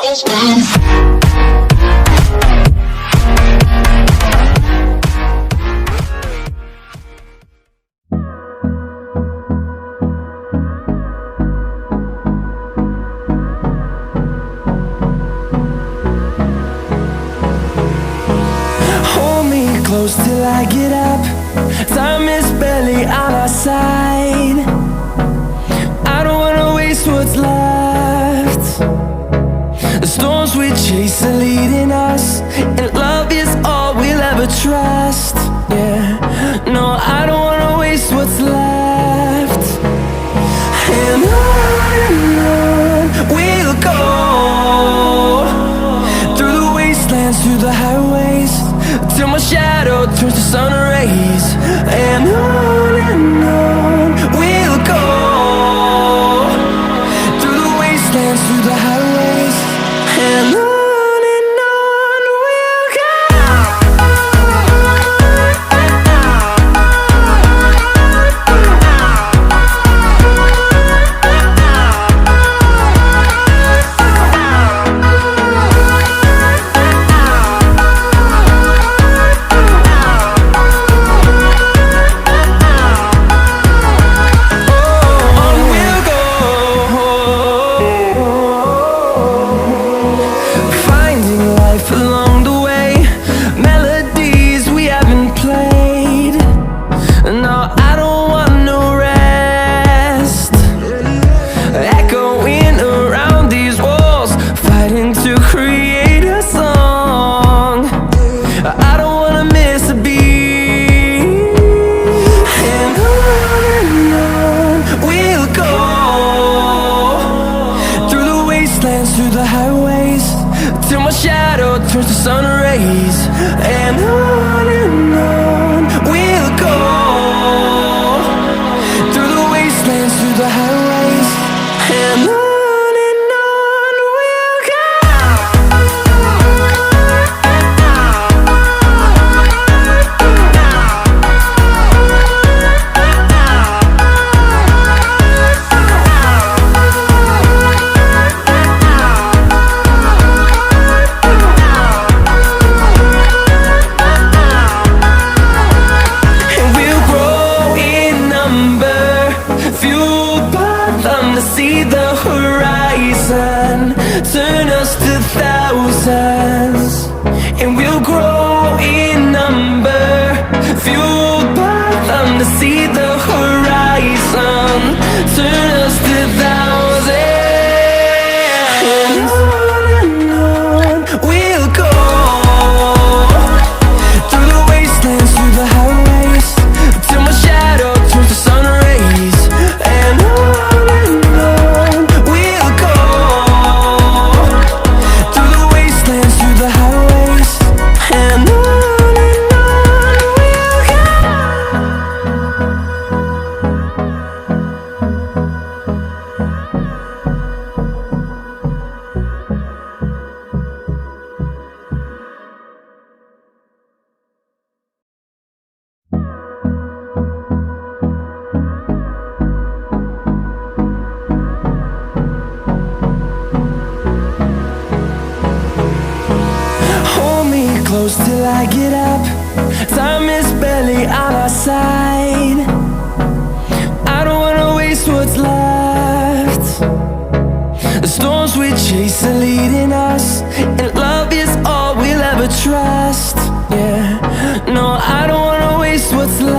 Hold me close till I get up. Time is barely on our side. I don't wanna waste what's left. The storms we chase are leading us, and love is all we'll ever trust. Yeah, no, I don't wanna waste what's left. And on we'll go, through the wastelands, through the highways, till my shadow turns to sun rays. And on we'll go, through the wastelands, through the highways, and on. Through the highways, till my shadow turns to sun rays. And on we'll go, through the wastelands, through the highways, and on. See the horizon turn us to thousands, and we'll grow in number, fueled by them. To see the horizon turn us to thousands, and on we'll go, through the wastelands, through the highways, till my shadow turns to sun rays. And on close till I get up. Time is barely on our side. I don't wanna waste what's left. The storms we chase are leading us, and love is all we'll ever trust. Yeah, no, I don't wanna waste what's left.